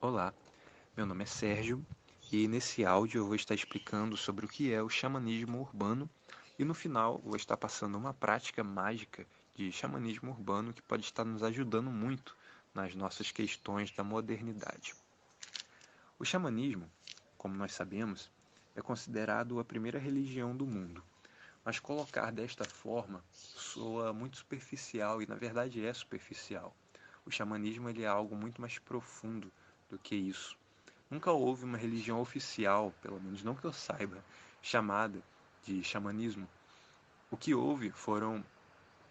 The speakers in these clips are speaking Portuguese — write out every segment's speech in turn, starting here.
Olá, meu nome é Sérgio e nesse áudio eu vou estar explicando sobre o que é o xamanismo urbano e no final vou estar passando uma prática mágica de xamanismo urbano que pode estar nos ajudando muito nas nossas questões da modernidade. O xamanismo, como nós sabemos, é considerado a primeira religião do mundo, mas colocar desta forma soa muito superficial e na verdade é superficial. O xamanismo ele é algo muito mais profundo do que isso. Nunca houve uma religião oficial, pelo menos não que eu saiba, chamada de xamanismo. O que houve foram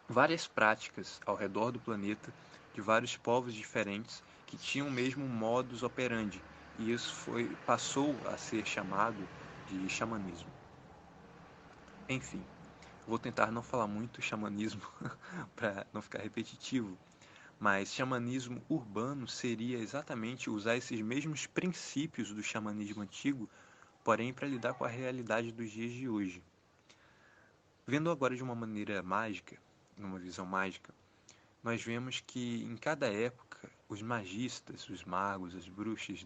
várias práticas ao redor do planeta de vários povos diferentes que tinham o mesmo modus operandi, e isso passou a ser chamado de xamanismo. Enfim, vou tentar não falar muito xamanismo para não ficar repetitivo, mas xamanismo urbano seria exatamente usar esses mesmos princípios do xamanismo antigo, porém para lidar com a realidade dos dias de hoje. Vendo agora de uma maneira mágica, numa visão mágica, nós vemos que em cada época os magistas, os magos, as bruxas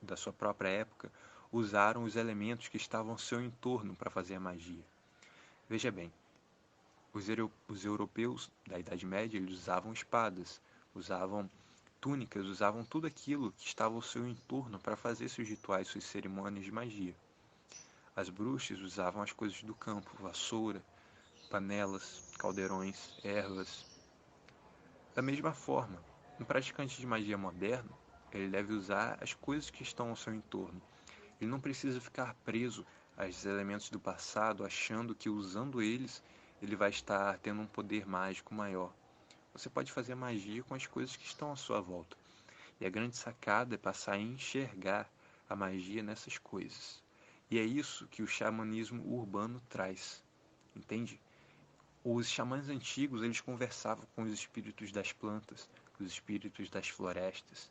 da sua própria época usaram os elementos que estavam ao seu entorno para fazer a magia. Veja bem, os europeus da Idade Média eles usavam espadas, usavam túnicas, usavam tudo aquilo que estava ao seu entorno para fazer seus rituais, suas cerimônias de magia. As bruxas usavam as coisas do campo, vassoura, panelas, caldeirões, ervas. Da mesma forma, um praticante de magia moderno, ele deve usar as coisas que estão ao seu entorno. Ele não precisa ficar preso aos elementos do passado, achando que usando eles ele vai estar tendo um poder mágico maior. Você pode fazer magia com as coisas que estão à sua volta. E a grande sacada é passar a enxergar a magia nessas coisas. E é isso que o xamanismo urbano traz, entende? Os xamãs antigos, eles conversavam com os espíritos das plantas, os espíritos das florestas.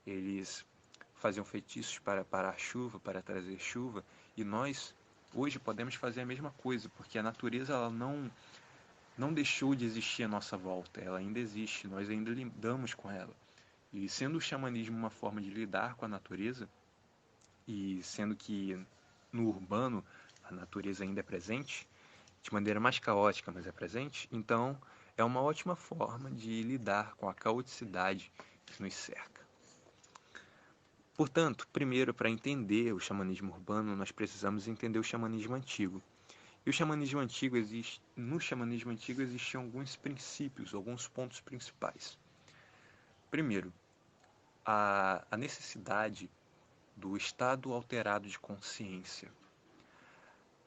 Eles faziam feitiços para parar a chuva, para trazer chuva, e nós hoje podemos fazer a mesma coisa, porque a natureza ela não deixou de existir à nossa volta, ela ainda existe, nós ainda lidamos com ela. E sendo o xamanismo uma forma de lidar com a natureza, e sendo que no urbano a natureza ainda é presente, de maneira mais caótica, mas é presente, então é uma ótima forma de lidar com a caoticidade que nos cerca. Portanto, primeiro, para entender o xamanismo urbano, nós precisamos entender o xamanismo antigo. E o xamanismo antigo no xamanismo antigo existiam alguns princípios, alguns pontos principais. Primeiro, a necessidade do estado alterado de consciência.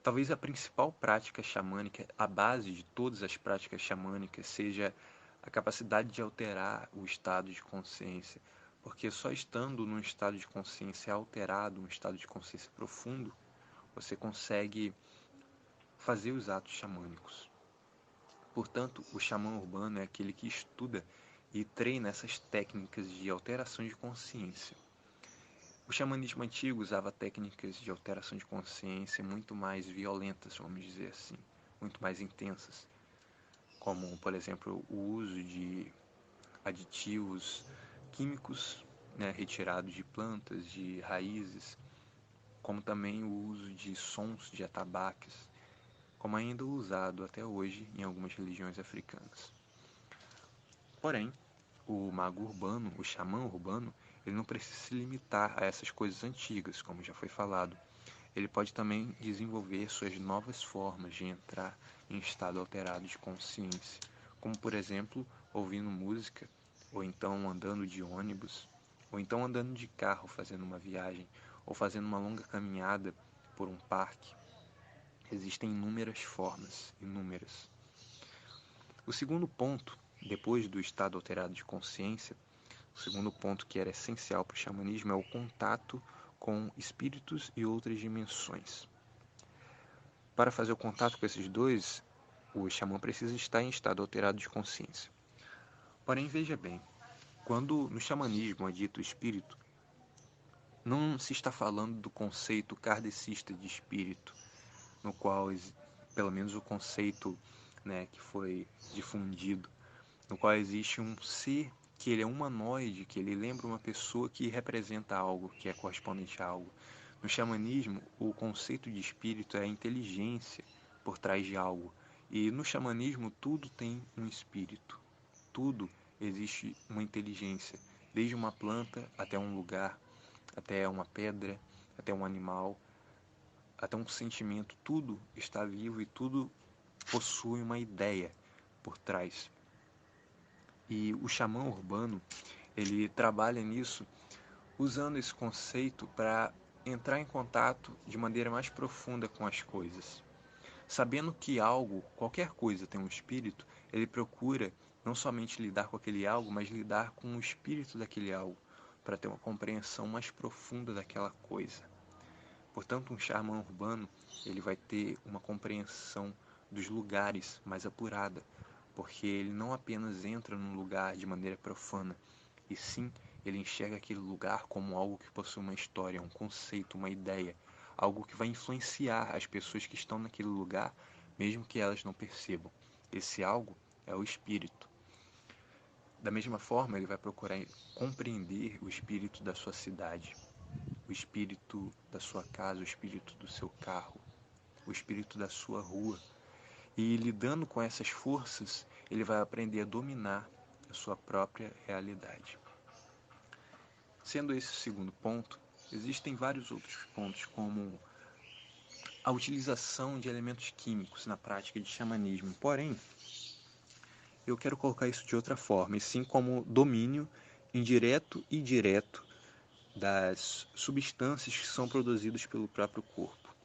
Talvez a principal prática xamânica, a base de todas as práticas xamânicas, seja a capacidade de alterar o estado de consciência, porque só estando num estado de consciência alterado, um estado de consciência profundo, você consegue fazer os atos xamânicos. Portanto, o xamã urbano é aquele que estuda e treina essas técnicas de alteração de consciência. O xamanismo antigo usava técnicas de alteração de consciência muito mais violentas, vamos dizer assim, muito mais intensas, como, por exemplo, o uso de aditivos químicos, né, retirados de plantas, de raízes, como também o uso de sons de atabaques, como ainda usado até hoje em algumas religiões africanas. Porém, o mago urbano, o xamã urbano, ele não precisa se limitar a essas coisas antigas, como já foi falado. Ele pode também desenvolver suas novas formas de entrar em estado alterado de consciência, como por exemplo, ouvindo música, ou então andando de ônibus, ou então andando de carro fazendo uma viagem, ou fazendo uma longa caminhada por um parque. Existem inúmeras formas, inúmeras. O segundo ponto, depois do estado alterado de consciência, o segundo ponto que era essencial para o xamanismo é o contato com espíritos e outras dimensões. Para fazer o contato com esses dois, o xamã precisa estar em estado alterado de consciência. Porém, veja bem, quando no xamanismo é dito espírito, não se está falando do conceito kardecista de espírito, no qual, pelo menos o conceito, né, que foi difundido, no qual existe um ser que ele é humanoide, que ele lembra uma pessoa que representa algo, que é correspondente a algo. No xamanismo, o conceito de espírito é a inteligência por trás de algo. E no xamanismo, tudo tem um espírito. Tudo existe uma inteligência, desde uma planta até um lugar, até uma pedra, até um animal, até um sentimento. Tudo está vivo e tudo possui uma ideia por trás. E o xamã urbano, ele trabalha nisso usando esse conceito para entrar em contato de maneira mais profunda com as coisas. Sabendo que algo, qualquer coisa tem um espírito, ele procura não somente lidar com aquele algo, mas lidar com o espírito daquele algo, para ter uma compreensão mais profunda daquela coisa. Portanto, um xamã urbano, ele vai ter uma compreensão dos lugares mais apurada, porque ele não apenas entra num lugar de maneira profana, e sim ele enxerga aquele lugar como algo que possui uma história, um conceito, uma ideia, algo que vai influenciar as pessoas que estão naquele lugar, mesmo que elas não percebam. Esse algo é o espírito. Da mesma forma, ele vai procurar compreender o espírito da sua cidade, o espírito da sua casa, o espírito do seu carro, o espírito da sua rua. E lidando com essas forças, ele vai aprender a dominar a sua própria realidade. Sendo esse o segundo ponto, existem vários outros pontos, como a utilização de elementos químicos na prática de xamanismo. Porém, eu quero colocar isso de outra forma, e sim como domínio indireto e direto das substâncias que são produzidas pelo próprio corpo.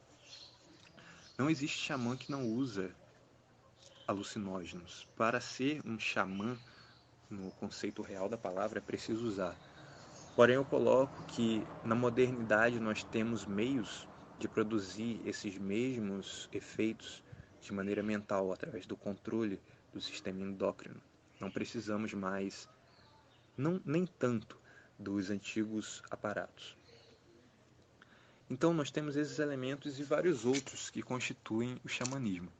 Não existe xamã que não usa alucinógenos. Para ser um xamã, no conceito real da palavra, é preciso usar. Porém, eu coloco que na modernidade nós temos meios de produzir esses mesmos efeitos de maneira mental, através do controle do sistema endócrino. Não precisamos mais, nem tanto, dos antigos aparatos. Então, nós temos esses elementos e vários outros que constituem o xamanismo.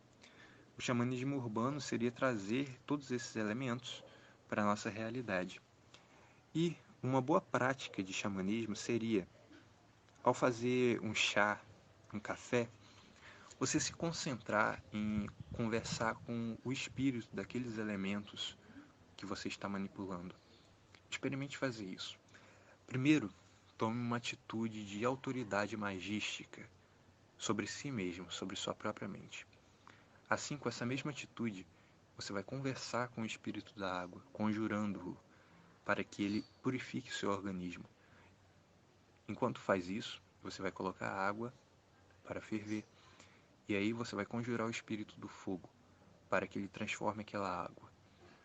O xamanismo urbano seria trazer todos esses elementos para a nossa realidade. E uma boa prática de xamanismo seria, ao fazer um chá, um café, você se concentrar em conversar com o espírito daqueles elementos que você está manipulando. Experimente fazer isso. Primeiro, tome uma atitude de autoridade magística sobre si mesmo, sobre sua própria mente. Assim, com essa mesma atitude, você vai conversar com o espírito da água, conjurando-o para que ele purifique seu organismo. Enquanto faz isso, você vai colocar água para ferver. E aí você vai conjurar o espírito do fogo para que ele transforme aquela água.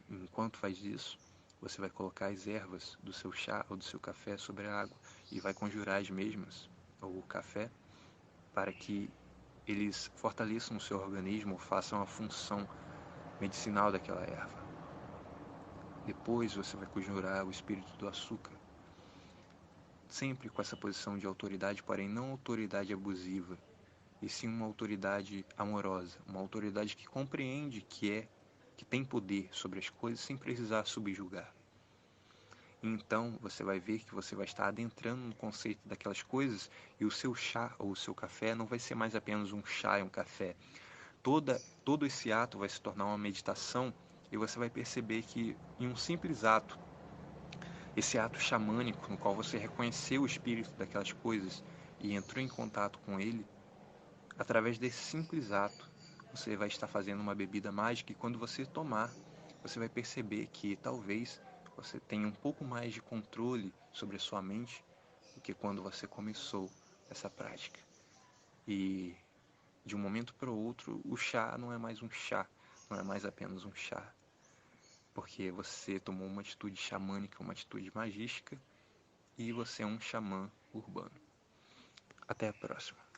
Enquanto faz isso, você vai colocar as ervas do seu chá ou do seu café sobre a água e vai conjurar as mesmas, ou o café, para que eles fortaleçam o seu organismo ou façam a função medicinal daquela erva. Depois você vai conjurar o espírito do açúcar, sempre com essa posição de autoridade, porém não autoridade abusiva, e sim uma autoridade amorosa, uma autoridade que compreende que tem poder sobre as coisas sem precisar subjugar. Então você vai ver que você vai estar adentrando no conceito daquelas coisas e o seu chá ou o seu café não vai ser mais apenas um chá e um café. Todo esse ato vai se tornar uma meditação e você vai perceber que em um simples ato, esse ato xamânico no qual você reconheceu o espírito daquelas coisas e entrou em contato com ele, através desse simples ato, você vai estar fazendo uma bebida mágica e quando você tomar, você vai perceber que talvez você tenha um pouco mais de controle sobre a sua mente do que quando você começou essa prática. E de um momento para o outro, o chá não é mais um chá, não é mais apenas um chá, porque você tomou uma atitude xamânica, uma atitude magística, e você é um xamã urbano. Até a próxima.